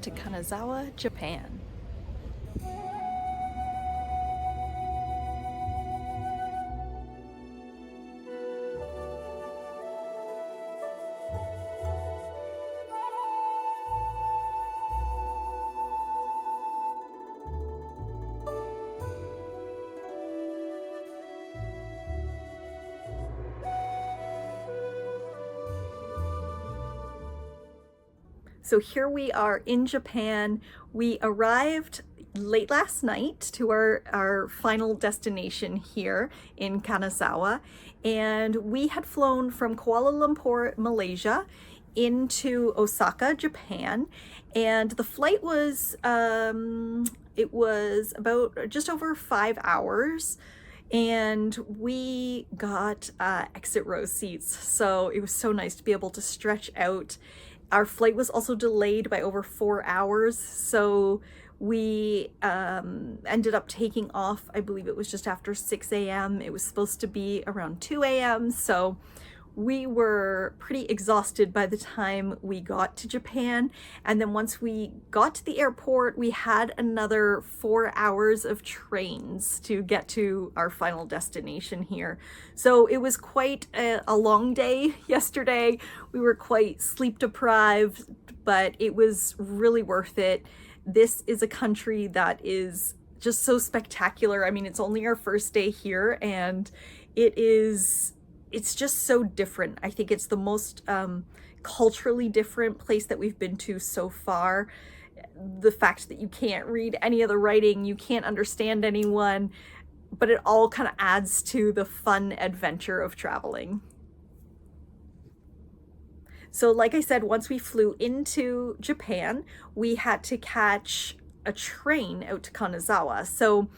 to Kanazawa, Japan. So here we are in Japan. We arrived late last night to our final destination here in Kanazawa, and we had flown from Kuala Lumpur, Malaysia into Osaka, Japan, and the flight was it was about just over 5 hours, and we got exit row seats, so it was so nice to be able to stretch out. Our flight was also delayed by over 4 hours, so we ended up taking off, I believe it was just after 6 a.m. It was supposed to be around 2 a.m., so we were pretty exhausted by the time we got to Japan. And then once we got to the airport, we had another 4 hours of trains to get to our final destination here. So it was quite a long day yesterday. We were quite sleep deprived, but it was really worth it. This is a country that is just so spectacular. I mean, it's only our first day here, and it's just so different. I think it's the most culturally different place that we've been to so far. The fact that you can't read any of the writing, you can't understand anyone, but it all kind of adds to the fun adventure of traveling. So like I said, once we flew into Japan, we had to catch a train out to Kanazawa. So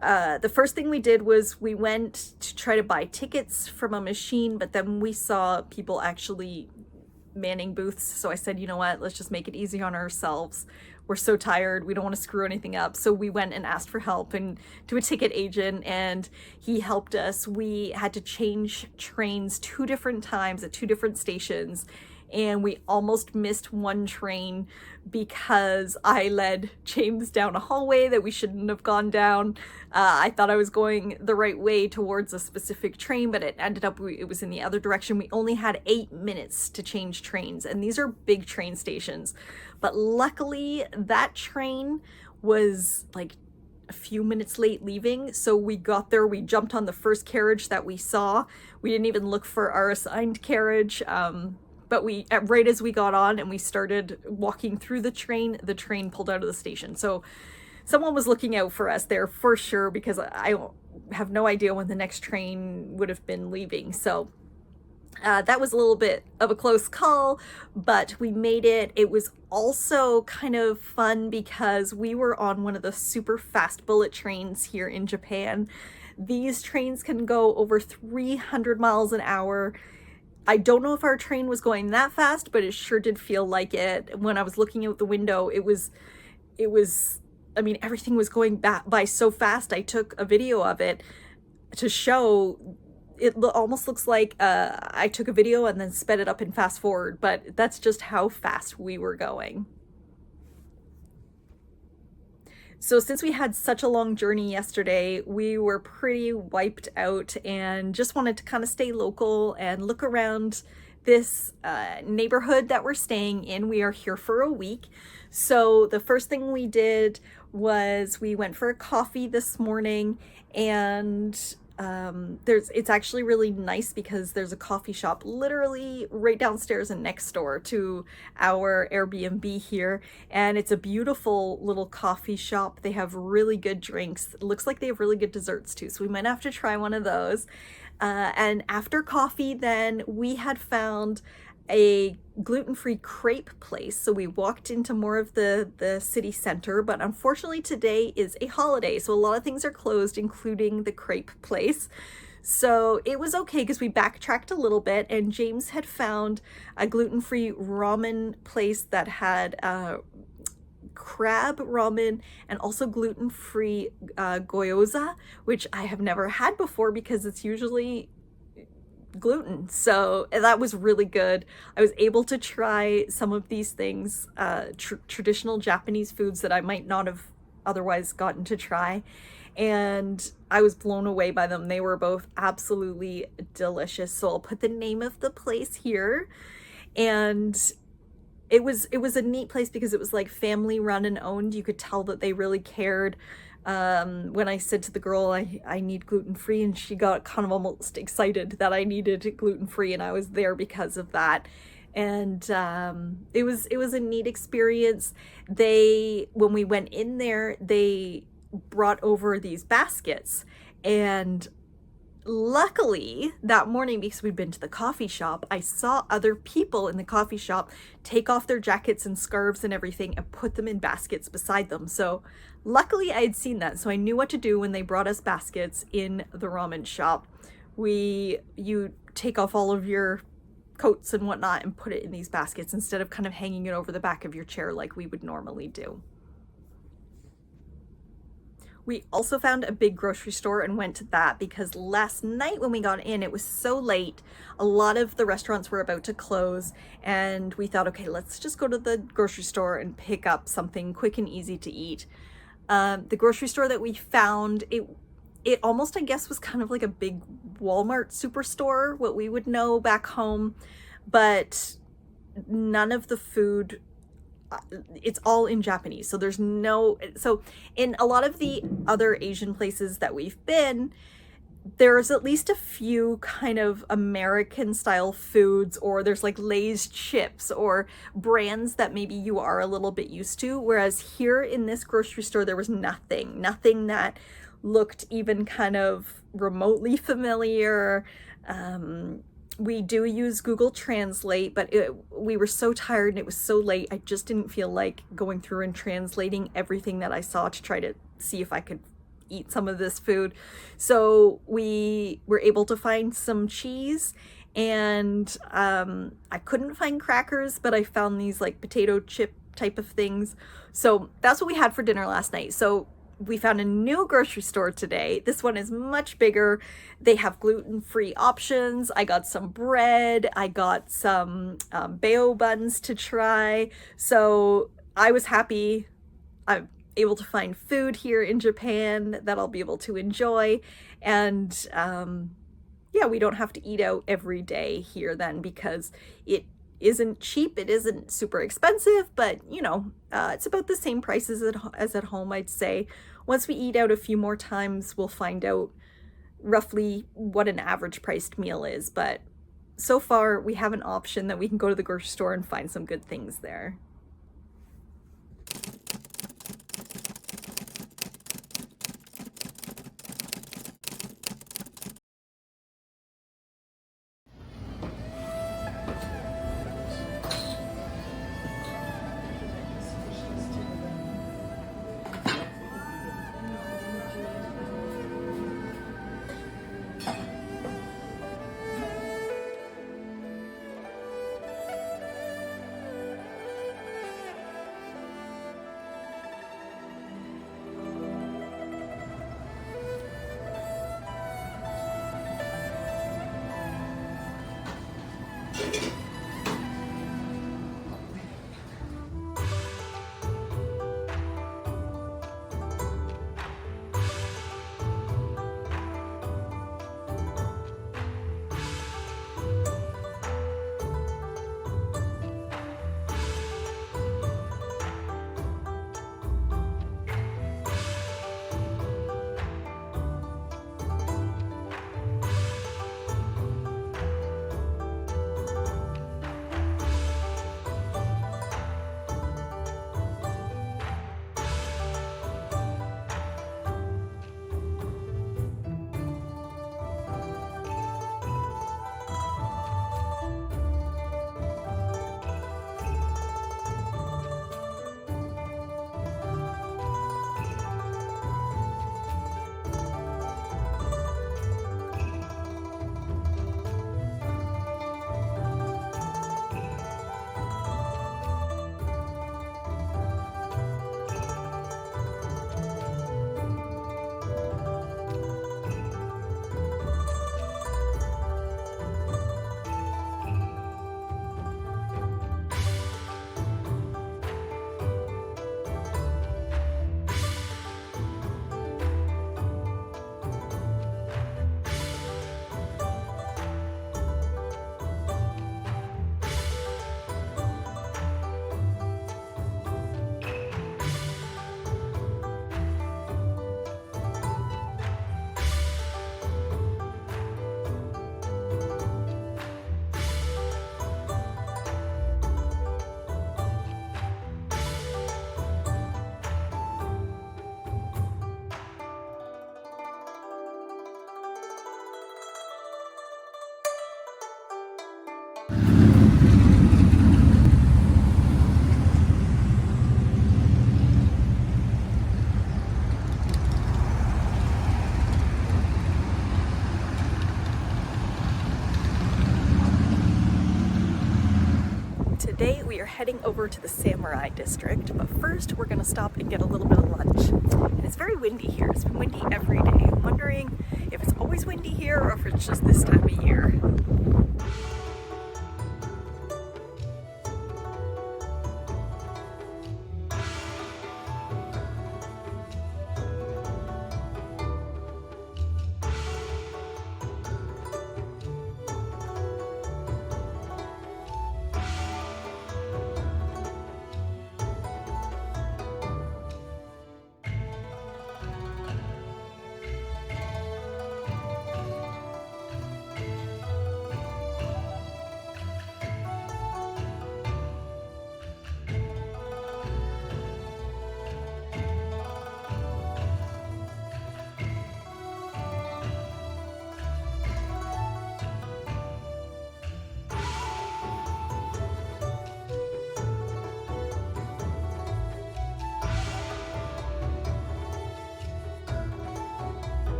the first thing we did was we went to try to buy tickets from a machine, but then we saw people actually manning booths. So I said, you know what, let's just make it easy on ourselves. We're so tired. We don't want to screw anything up. So we went and asked for help and to a ticket agent, and he helped us. We had to change trains 2 different times at 2 different stations, and we almost missed one train because I led James down a hallway that we shouldn't have gone down. I thought I was going the right way towards a specific train, but it ended up it was in the other direction. We only had 8 minutes to change trains, and these are big train stations. But luckily, that train was like a few minutes late leaving, so we got there, we jumped on the first carriage that we saw. We didn't even look for our assigned carriage. But right as we got on and we started walking through the train pulled out of the station. So someone was looking out for us there for sure, because I have no idea when the next train would have been leaving. So that was a little bit of a close call, but we made it. It was also kind of fun because we were on one of the super fast bullet trains here in Japan. These trains can go over 300 miles an hour. I don't know if our train was going that fast, but it sure did feel like it. When I was looking out the window, it was, I mean, everything was going by so fast. I took a video of it to show. It almost looks like I took a video and then sped it up and fast forward, but that's just how fast we were going. So since we had such a long journey yesterday, we were pretty wiped out and just wanted to kind of stay local and look around this neighborhood that we're staying in. We are here for a week. So the first thing we did was we went for a coffee this morning, and it's actually really nice because there's a coffee shop literally right downstairs and next door to our Airbnb here, and it's a beautiful little coffee shop. They have really good drinks. It looks like they have really good desserts too, so we might have to try one of those. And after coffee, then we had found a gluten-free crepe place, so we walked into more of the city center, but unfortunately today is a holiday, so a lot of things are closed, including the crepe place. So it was okay because we backtracked a little bit, and James had found a gluten-free ramen place that had crab ramen and also gluten-free gyoza, which I have never had before because it's usually gluten. So that was really good. I was able to try some of these things, traditional Japanese foods that I might not have otherwise gotten to try. And I was blown away by them. They were both absolutely delicious. So I'll put the name of the place here. And it was a neat place because it was like family run and owned. You could tell that they really cared. When I said to the girl I need gluten-free, and she got kind of almost excited that I needed gluten-free, and I was there because of that. And it was a neat experience. When we went in there, they brought over these baskets, and luckily that morning, because we'd been to the coffee shop, I saw other people in the coffee shop take off their jackets and scarves and everything and put them in baskets beside them. So luckily I had seen that, so I knew what to do when they brought us baskets in the ramen shop. You take off all of your coats and whatnot and put it in these baskets instead of kind of hanging it over the back of your chair like we would normally do. We also found a big grocery store and went to that because last night when we got in, it was so late. A lot of the restaurants were about to close, and we thought, okay, let's just go to the grocery store and pick up something quick and easy to eat. The grocery store that we found, it almost, I guess, was kind of like a big Walmart superstore, what we would know back home, but none of the food, it's all in Japanese. So in a lot of the other Asian places that we've been, there's at least a few kind of American style foods, or there's like Lay's chips or brands that maybe you are a little bit used to. Whereas here in this grocery store, there was nothing that looked even kind of remotely familiar. We do use Google Translate, but we were so tired and it was so late. I just didn't feel like going through and translating everything that I saw to try to see if I could eat some of this food. So we were able to find some cheese, and I couldn't find crackers, but I found these like potato chip type of things. So that's what we had for dinner last night. So we found a new grocery store today. This one is much bigger. They have gluten-free options. I got some bread. I got some bao buns to try. So I was happy. I'm able to find food here in Japan that I'll be able to enjoy. And yeah, we don't have to eat out every day here then, because it isn't cheap. It isn't super expensive, but you know, it's about the same prices as at home, I'd say. Once we eat out a few more times, we'll find out roughly what an average priced meal is. But so far, we have an option that we can go to the grocery store and find some good things there. Today we are heading over to the Samurai District, but first we're going to stop and get a little bit of lunch. And it's very windy here. It's been windy every day. I'm wondering if it's always windy here or if it's just this time of year.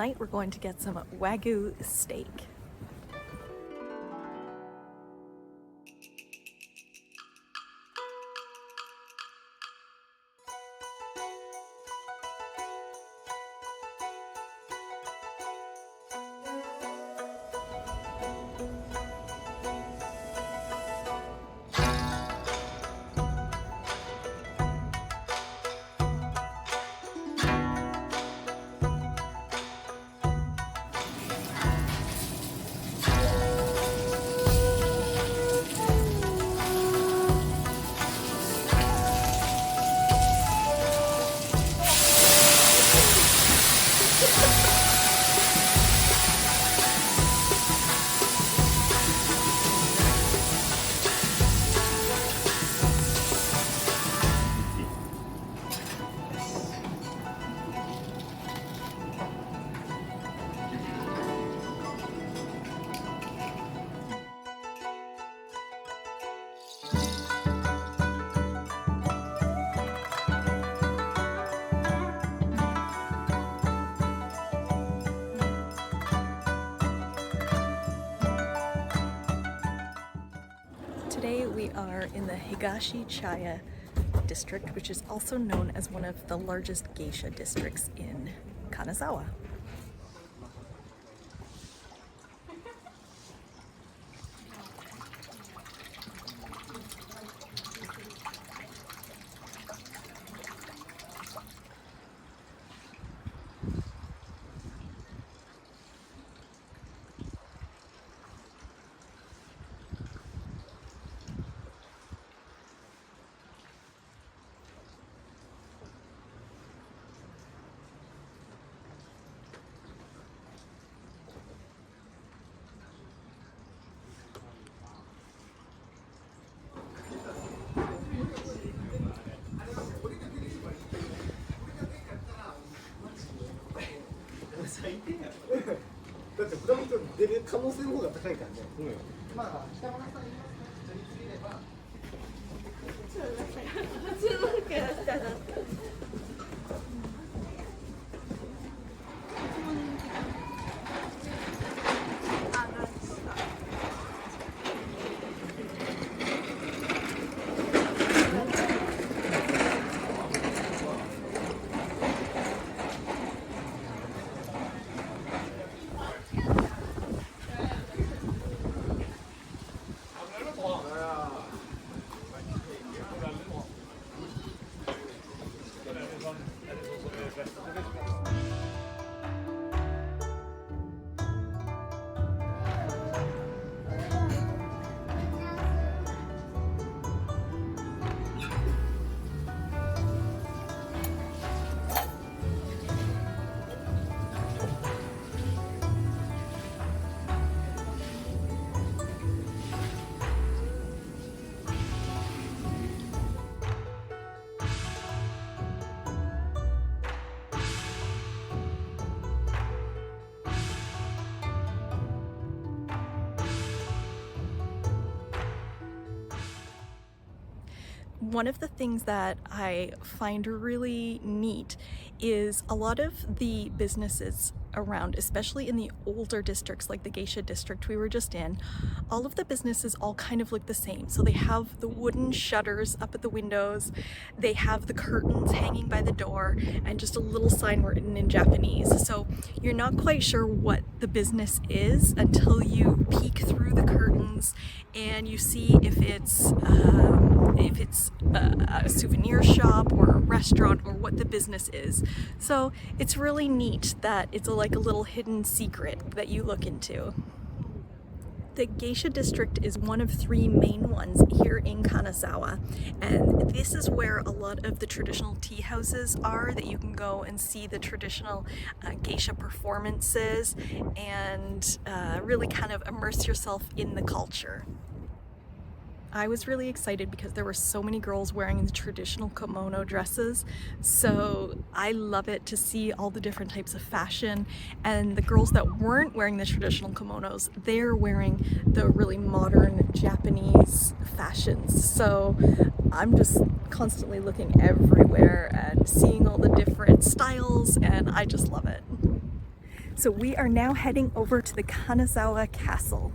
tonight we're going to get some Wagyu steak. Today we are in the Higashi-Chaya district, which is also known as one of the largest geisha districts in Kanazawa. One of the things that I find really neat is a lot of the businesses around, especially in the older districts like the Geisha district we were just in, all of the businesses all kind of look the same. So they have the wooden shutters up at the windows, they have the curtains hanging by the door, and just a little sign written in Japanese. So you're not quite sure what the business is until you peek through the curtains and you see if it's a souvenir shop or a restaurant or what the business is. So it's really neat that it's like a little hidden secret that you look into. The Geisha district is one of three main ones here in Kanazawa, and this is where a lot of the traditional tea houses are that you can go and see the traditional geisha performances and really kind of immerse yourself in the culture. I was really excited because there were so many girls wearing the traditional kimono dresses, so I love it to see all the different types of fashion, and the girls that weren't wearing the traditional kimonos, they're wearing the really modern Japanese fashions. So I'm just constantly looking everywhere and seeing all the different styles, and I just love it. So we are now heading over to the Kanazawa Castle.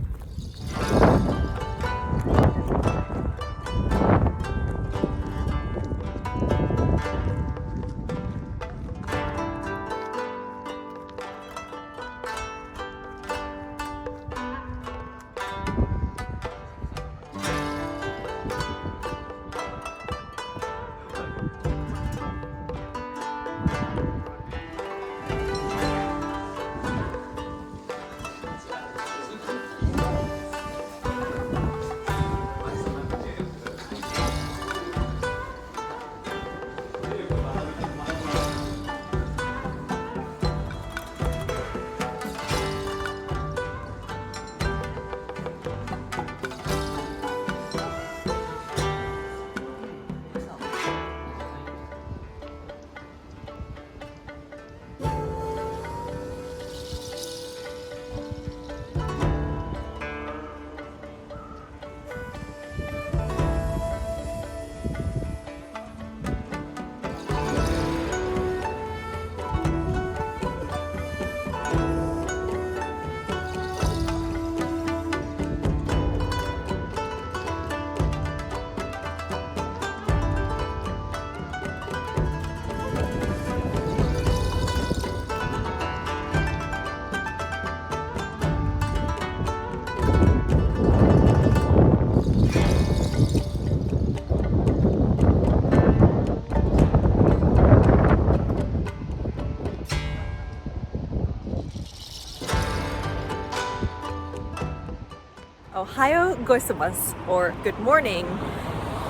Ohio gozaimasu, or good morning.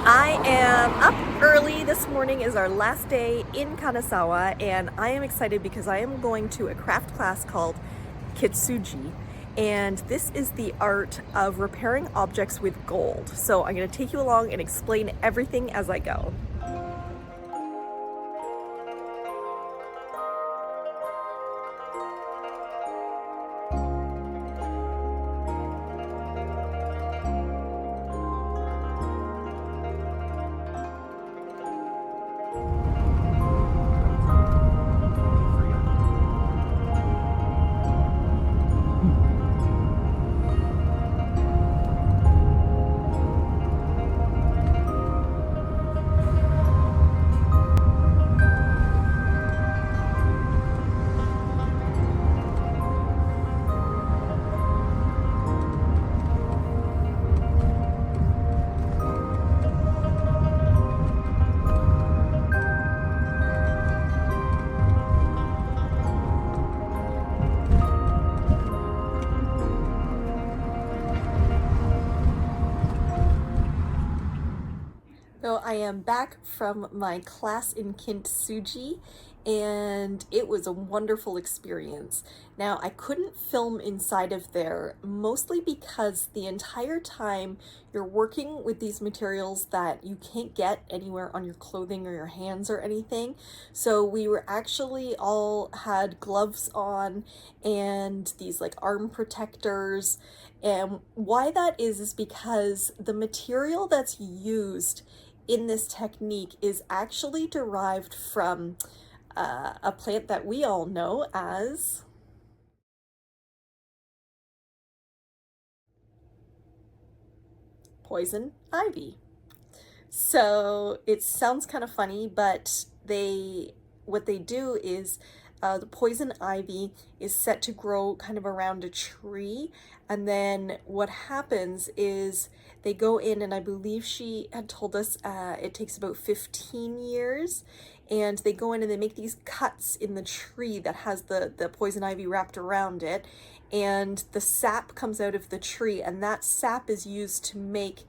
I am up early. This morning is our last day in Kanazawa, and I am excited because I am going to a craft class called Kintsugi, and this is the art of repairing objects with gold. So I'm going to take you along and explain everything as I go. So I am back from my class in Kintsugi, and it was a wonderful experience. Now, I couldn't film inside of there, mostly because the entire time you're working with these materials that you can't get anywhere on your clothing or your hands or anything. So we were actually all had gloves on and these like arm protectors. And why that is because the material that's used in this technique is actually derived from a plant that we all know as poison ivy. So it sounds kind of funny, but what they do is the poison ivy is set to grow kind of around a tree, and then what happens is they go in, and I believe she had told us it takes about 15 years, and they go in and they make these cuts in the tree that has the poison ivy wrapped around it, and the sap comes out of the tree, and that sap is used to make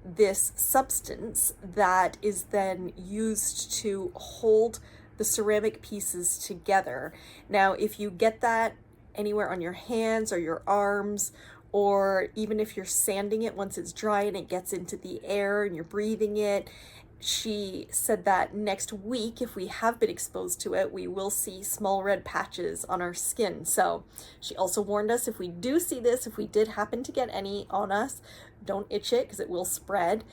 this substance that is then used to hold the ceramic pieces together. Now, if you get that anywhere on your hands or your arms, or even if you're sanding it once it's dry and it gets into the air and you're breathing it, she said that next week, if we have been exposed to it, we will see small red patches on our skin. So she also warned us, if we do see this, if we did happen to get any on us, don't itch it because it will spread.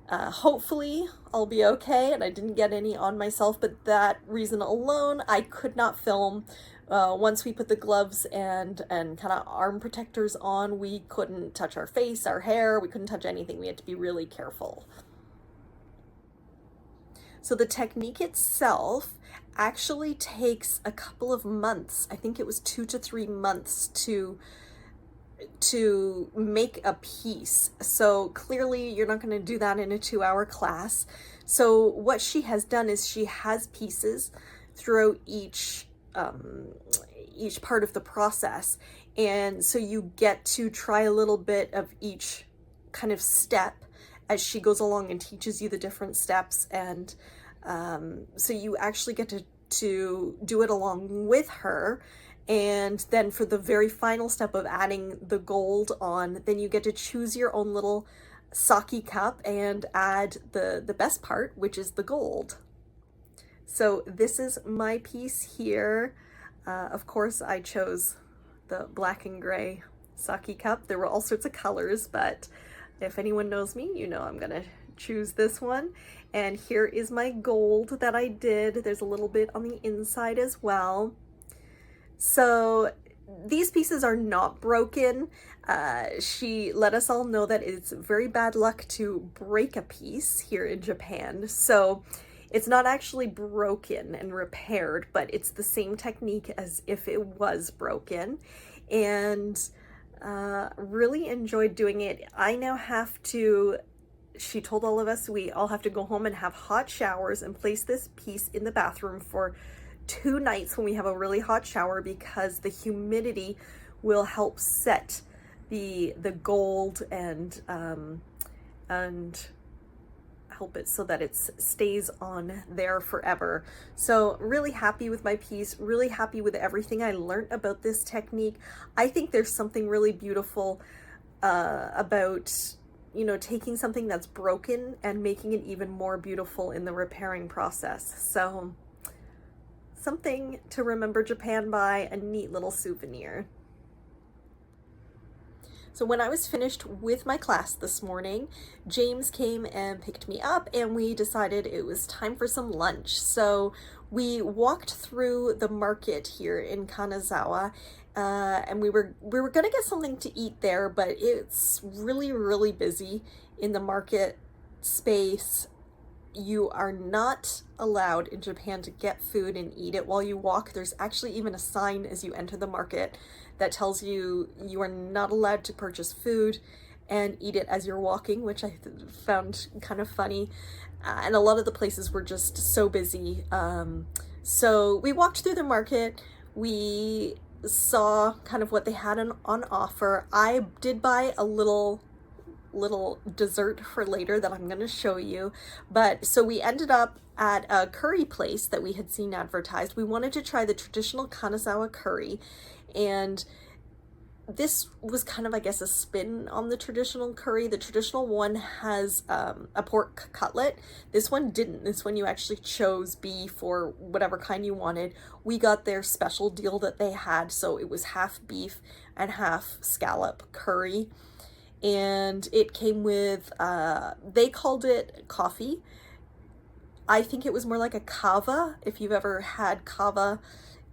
Hopefully I'll be okay and I didn't get any on myself, but that reason alone, I could not film Once we put the gloves and kind of arm protectors on, we couldn't touch our face, our hair, we couldn't touch anything. We had to be really careful. So the technique itself actually takes a couple of months. I think it was 2 to 3 months to make a piece. So clearly you're not going to do that in a 2-hour class. So what she has done is she has pieces throughout each part of the process. And so you get to try a little bit of each kind of step as she goes along and teaches you the different steps. And so you actually get to do it along with her. And then for the very final step of adding the gold on, then you get to choose your own little sake cup and add the best part, which is the gold. So this is my piece here. Of course, I chose the black and gray sake cup. There were all sorts of colors, but if anyone knows me, you know I'm gonna choose this one. And here is my gold that I did. There's a little bit on the inside as well. So these pieces are not broken. She let us all know that it's very bad luck to break a piece here in Japan. So it's not actually broken and repaired, but it's the same technique as if it was broken. And really enjoyed doing it. I now have to, she told all of us, we all have to go home and have hot showers and place this piece in the bathroom for 2 nights when we have a really hot shower, because the humidity will help set the gold and help it so that it stays on there forever. So really happy with my piece, really happy with everything I learned about this technique. I think there's something really beautiful about, you know, taking something that's broken and making it even more beautiful in the repairing process. So something to remember Japan by, a neat little souvenir. So when I was finished with my class this morning, James came and picked me up and we decided it was time for some lunch. So we walked through the market here in Kanazawa, and we were gonna get something to eat there, but it's really busy in the market space. You are not allowed in Japan to get food and eat it while you walk. There's actually even a sign as you enter the market that tells you you are not allowed to purchase food and eat it as you're walking, which I found kind of funny. And a lot of the places were just so busy. So we walked through the market. We saw kind of what they had on offer. I did buy a little dessert for later that I'm going to show you. But so we ended up at a curry place that we had seen advertised. We wanted to try the traditional Kanazawa curry, and this was kind of, I guess, a spin on the traditional curry. The traditional one has a pork cutlet. This one didn't. This one you actually chose beef or whatever kind you wanted. We got their special deal that they had, so it was half beef and half scallop curry. And it came with, they called it coffee. I think it was more like a kava, if you've ever had kava.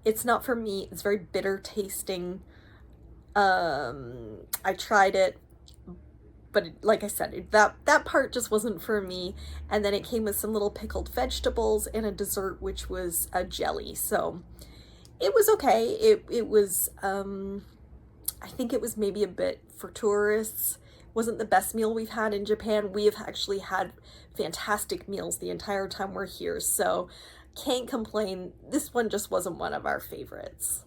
It's not for me. It's very bitter tasting. I tried it, but like I said, that part just wasn't for me. And then it came with some little pickled vegetables and a dessert, which was a jelly. So it was okay. It was, I think it was maybe a bit for tourists. It wasn't the best meal we've had in Japan. We have actually had fantastic meals the entire time we're here, so can't complain. This one just wasn't one of our favorites.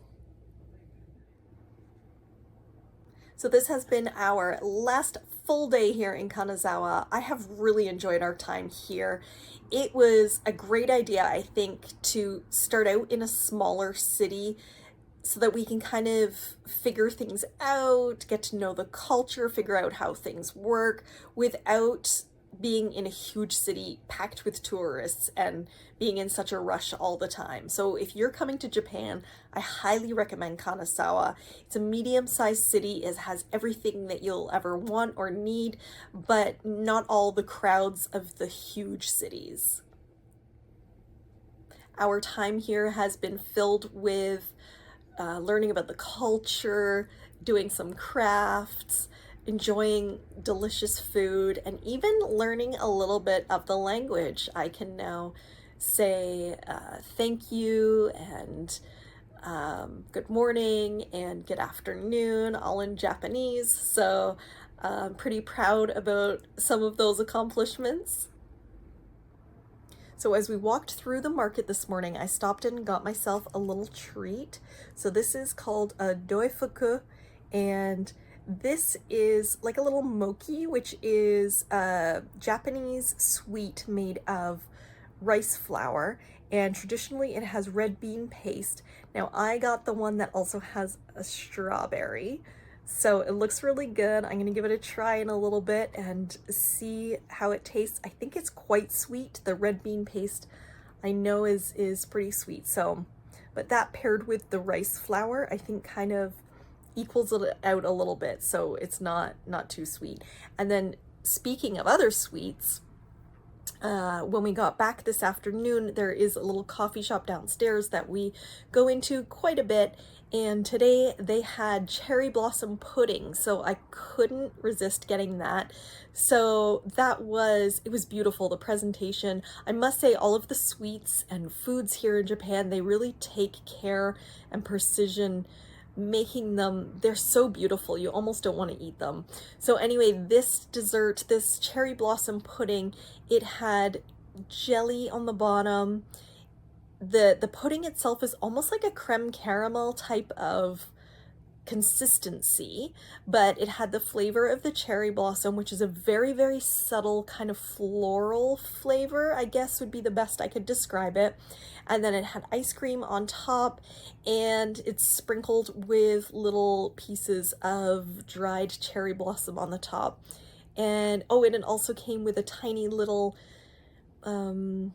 So this has been our last full day here in Kanazawa. I have really enjoyed our time here. It was a great idea, I think, to start out in a smaller city so that we can kind of figure things out, get to know the culture, figure out how things work without being in a huge city packed with tourists and being in such a rush all the time. So if you're coming to Japan, I highly recommend Kanazawa. It's a medium-sized city. It has everything that you'll ever want or need, but not all the crowds of the huge cities. Our time here has been filled with learning about the culture, doing some crafts, enjoying delicious food, and even learning a little bit of the language. I can now say thank you and good morning and good afternoon, all in Japanese. So I'm pretty proud about some of those accomplishments. So as we walked through the market this morning, I stopped in and got myself a little treat. So this is called a doifuku, and this is like a little mochi, which is a Japanese sweet made of rice flour, and traditionally it has red bean paste. Now I got the one that also has a strawberry. So it looks really good. I'm gonna give it a try in a little bit and see how it tastes. I think it's quite sweet. The red bean paste I know is pretty sweet. So, but that paired with the rice flour, I think kind of equals it out a little bit. So it's not too sweet. And then speaking of other sweets, when we got back this afternoon, there is a little coffee shop downstairs that we go into quite a bit, and today they had cherry blossom pudding, so I couldn't resist getting that. So it was beautiful, the presentation. I must say, all of the sweets and foods here in Japan, they really take care and precision making them. They're so beautiful, you almost don't want to eat them. So anyway, this dessert, this cherry blossom pudding, it had jelly on the bottom. The pudding itself is almost like a creme caramel type of consistency, but it had the flavor of the cherry blossom, which is a very, very subtle kind of floral flavor, I guess would be the best I could describe it. And then it had ice cream on top, and it's sprinkled with little pieces of dried cherry blossom on the top. And oh, and it also came with a tiny little kind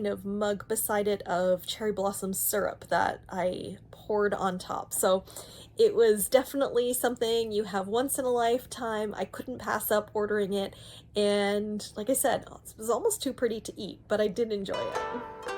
of mug beside it of cherry blossom syrup that I poured on top. So it was definitely something you have once in a lifetime. I couldn't pass up ordering it, and like I said, it was almost too pretty to eat, but I did enjoy it.